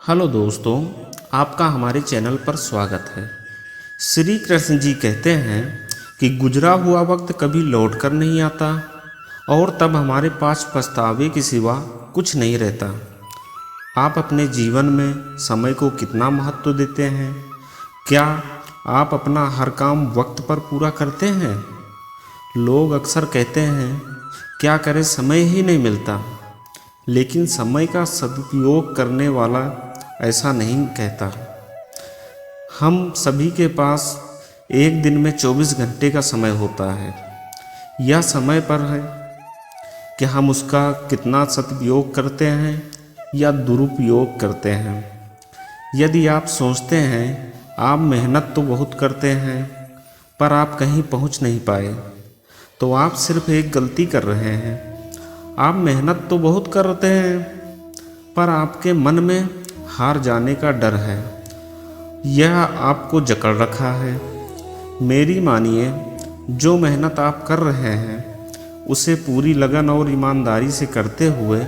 Hello दोस्तों, आपका हमारे चैनल पर स्वागत है। श्री कृष्ण जी कहते हैं कि गुजरा हुआ वक्त कभी लौट कर नहीं आता और तब हमारे पास पछतावे के सिवा कुछ नहीं रहता। आप अपने जीवन में समय को कितना महत्व देते हैं? क्या आप अपना हर काम वक्त पर पूरा करते हैं? लोग अक्सर कहते हैं क्या करें, समय ही नहीं मिलता। लेकिन समय का सदुपयोग करने वाला ऐसा नहीं कहता। हम सभी के पास एक दिन में 24 घंटे का समय होता है। यह समय पर है कि हम उसका कितना सदुपयोग करते हैं या दुरुपयोग करते हैं। यदि आप सोचते हैं आप मेहनत तो बहुत करते हैं पर आप कहीं पहुंच नहीं पाए, तो आप सिर्फ एक गलती कर रहे हैं। आप मेहनत तो बहुत करते हैं पर आपके मन में हार जाने का डर है। यह आपको जकड़ रखा है। मेरी मानिए, जो मेहनत आप कर रहे हैं उसे पूरी लगन और ईमानदारी से करते हुए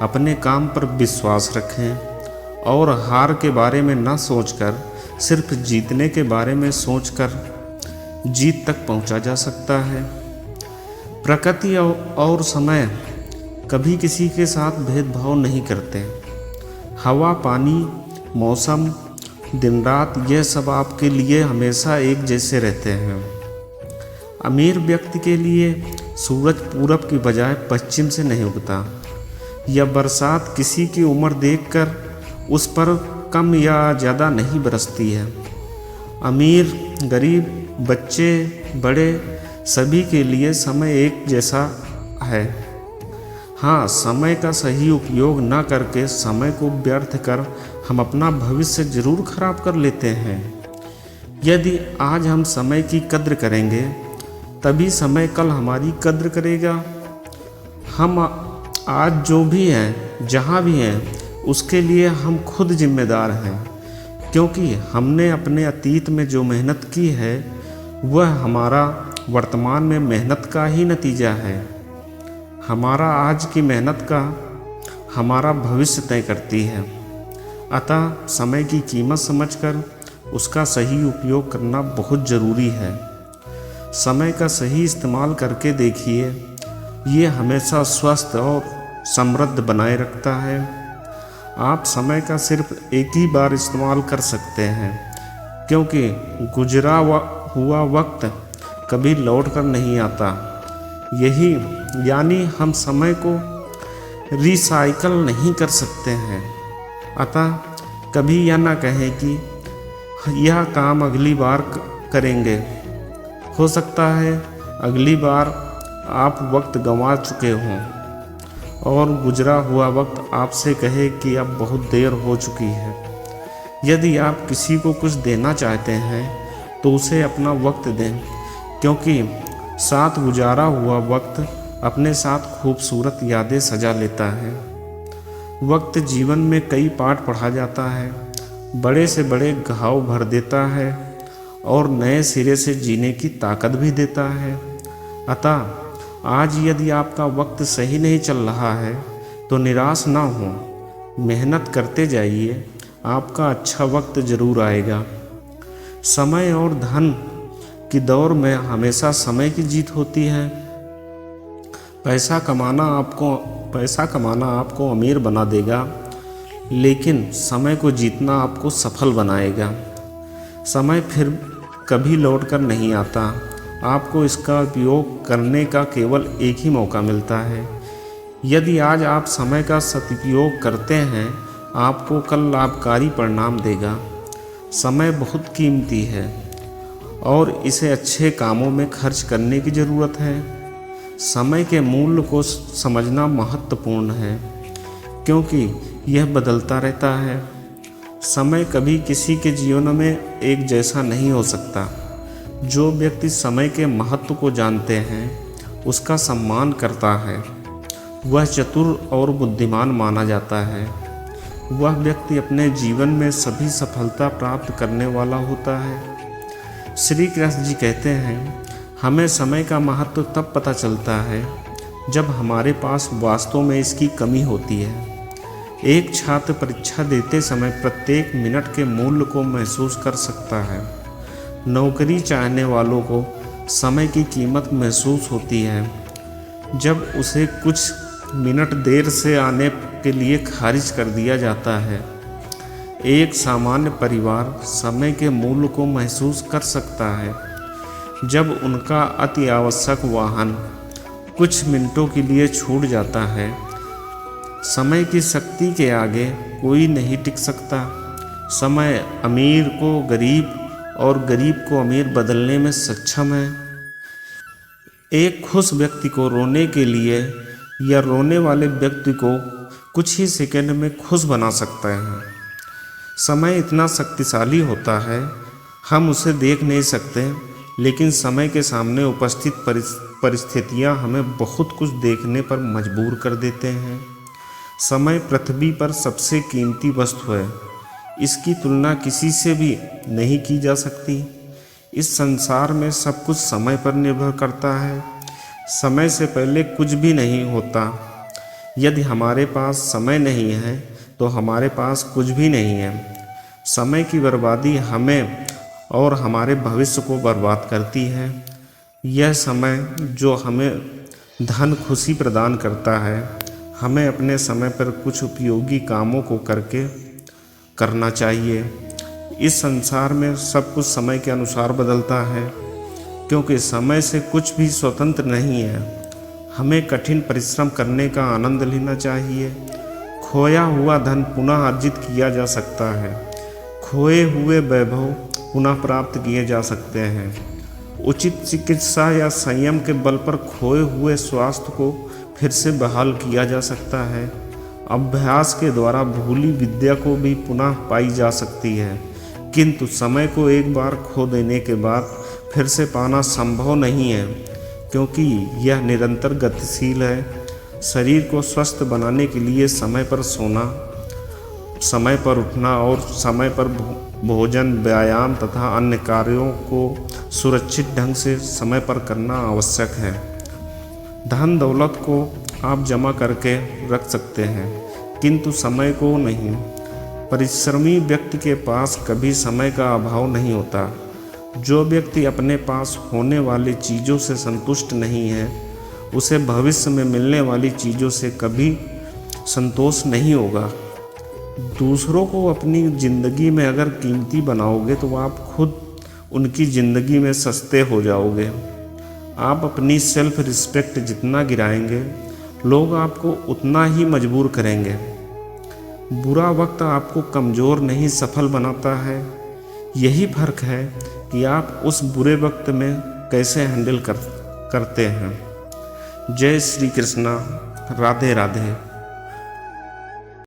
अपने काम पर विश्वास रखें और हार के बारे में न सोचकर सिर्फ जीतने के बारे में सोचकर जीत तक पहुंचा जा सकता है। प्रकृति और समय कभी किसी के साथ भेदभाव नहीं करते। हवा, पानी, मौसम, दिन रात, यह सब आपके लिए हमेशा एक जैसे रहते हैं। अमीर व्यक्ति के लिए सूरज पूरब की बजाय पश्चिम से नहीं उगता। यह बरसात किसी की उम्र देखकर उस पर कम या ज़्यादा नहीं बरसती है। अमीर, गरीब, बच्चे, बड़े, सभी के लिए समय एक जैसा है। हाँ, समय का सही उपयोग न करके समय को व्यर्थ कर हम अपना भविष्य जरूर खराब कर लेते हैं। यदि आज हम समय की कद्र करेंगे तभी समय कल हमारी कद्र करेगा। हम आज जो भी हैं, जहाँ भी हैं, उसके लिए हम खुद जिम्मेदार हैं, क्योंकि हमने अपने अतीत में जो मेहनत की है वह हमारा वर्तमान में मेहनत का ही नतीजा है। हमारा आज की मेहनत का हमारा भविष्य तय करती है। अतः समय की कीमत समझकर उसका सही उपयोग करना बहुत ज़रूरी है। समय का सही इस्तेमाल करके देखिए, ये हमेशा स्वस्थ और समृद्ध बनाए रखता है। आप समय का सिर्फ एक ही बार इस्तेमाल कर सकते हैं, क्योंकि गुजरा हुआ वक्त कभी लौट कर नहीं आता। यही यानी हम समय को रिसाइकल नहीं कर सकते हैं। अतः कभी यह ना कहें कि यह काम अगली बार करेंगे। हो सकता है अगली बार आप वक्त गंवा चुके हों और गुजरा हुआ वक्त आपसे कहे कि अब बहुत देर हो चुकी है। यदि आप किसी को कुछ देना चाहते हैं तो उसे अपना वक्त दें, क्योंकि साथ गुजारा हुआ वक्त अपने साथ खूबसूरत यादें सजा लेता है। वक्त जीवन में कई पाठ पढ़ा जाता है, बड़े से बड़े घाव भर देता है और नए सिरे से जीने की ताकत भी देता है। अतः आज यदि आपका वक्त सही नहीं चल रहा है तो निराश ना हो, मेहनत करते जाइए, आपका अच्छा वक्त ज़रूर आएगा। समय और धन की दौड़ में हमेशा समय की जीत होती है। पैसा कमाना आपको अमीर बना देगा, लेकिन समय को जीतना आपको सफल बनाएगा। समय फिर कभी लौट कर नहीं आता। आपको इसका उपयोग करने का केवल एक ही मौका मिलता है। यदि आज आप समय का सदुपयोग करते हैं, आपको कल लाभकारी परिणाम देगा। समय बहुत कीमती है और इसे अच्छे कामों में खर्च करने की ज़रूरत है। समय के मूल्य को समझना महत्वपूर्ण है, क्योंकि यह बदलता रहता है। समय कभी किसी के जीवन में एक जैसा नहीं हो सकता। जो व्यक्ति समय के महत्व को जानते हैं, उसका सम्मान करता है, वह चतुर और बुद्धिमान माना जाता है। वह व्यक्ति अपने जीवन में सभी सफलता प्राप्त करने वाला होता है। श्री कृष्ण जी कहते हैं, हमें समय का महत्व तब पता चलता है जब हमारे पास वास्तव में इसकी कमी होती है। एक छात्र परीक्षा देते समय प्रत्येक मिनट के मूल्य को महसूस कर सकता है। नौकरी चाहने वालों को समय की कीमत महसूस होती है जब उसे कुछ मिनट देर से आने के लिए खारिज कर दिया जाता है। एक सामान्य परिवार समय के मूल्य को महसूस कर सकता है जब उनका अति आवश्यक वाहन कुछ मिनटों के लिए छूट जाता है। समय की शक्ति के आगे कोई नहीं टिक सकता। समय अमीर को गरीब और गरीब को अमीर बदलने में सक्षम है। एक खुश व्यक्ति को रोने के लिए या रोने वाले व्यक्ति को कुछ ही सेकंड में खुश बना सकता है। समय इतना शक्तिशाली होता है, हम उसे देख नहीं सकते, लेकिन समय के सामने उपस्थित परिस्थितियां हमें बहुत कुछ देखने पर मजबूर कर देते हैं। समय पृथ्वी पर सबसे कीमती वस्तु है। इसकी तुलना किसी से भी नहीं की जा सकती। इस संसार में सब कुछ समय पर निर्भर करता है। समय से पहले कुछ भी नहीं होता। यदि हमारे पास समय नहीं है तो हमारे पास कुछ भी नहीं है। समय की बर्बादी हमें और हमारे भविष्य को बर्बाद करती है। यह समय जो हमें धन खुशी प्रदान करता है, हमें अपने समय पर कुछ उपयोगी कामों को करना चाहिए। इस संसार में सब कुछ समय के अनुसार बदलता है, क्योंकि समय से कुछ भी स्वतंत्र नहीं है। हमें कठिन परिश्रम करने का आनंद लेना चाहिए। खोया हुआ धन पुनः अर्जित किया जा सकता है। खोए हुए वैभव पुनः प्राप्त किए जा सकते हैं। उचित चिकित्सा या संयम के बल पर खोए हुए स्वास्थ्य को फिर से बहाल किया जा सकता है। अभ्यास के द्वारा भूली विद्या को भी पुनः पाई जा सकती है, किंतु समय को एक बार खो देने के बाद फिर से पाना संभव नहीं है, क्योंकि यह निरंतर गतिशील है। शरीर को स्वस्थ बनाने के लिए समय पर सोना, समय पर उठना और समय पर भोजन, व्यायाम तथा अन्य कार्यों को सुरक्षित ढंग से समय पर करना आवश्यक है। धन दौलत को आप जमा करके रख सकते हैं, किंतु समय को नहीं। परिश्रमी व्यक्ति के पास कभी समय का अभाव नहीं होता। जो व्यक्ति अपने पास होने वाली चीज़ों से संतुष्ट नहीं है, उसे भविष्य में मिलने वाली चीज़ों से कभी संतोष नहीं होगा। दूसरों को अपनी ज़िंदगी में अगर कीमती बनाओगे तो आप खुद उनकी ज़िंदगी में सस्ते हो जाओगे। आप अपनी सेल्फ रिस्पेक्ट जितना गिराएंगे, लोग आपको उतना ही मजबूर करेंगे। बुरा वक्त आपको कमज़ोर नहीं सफल बनाता है। यही फर्क है कि आप उस बुरे वक्त में कैसे हैंडल करते हैं। जय श्री कृष्णा। राधे राधे।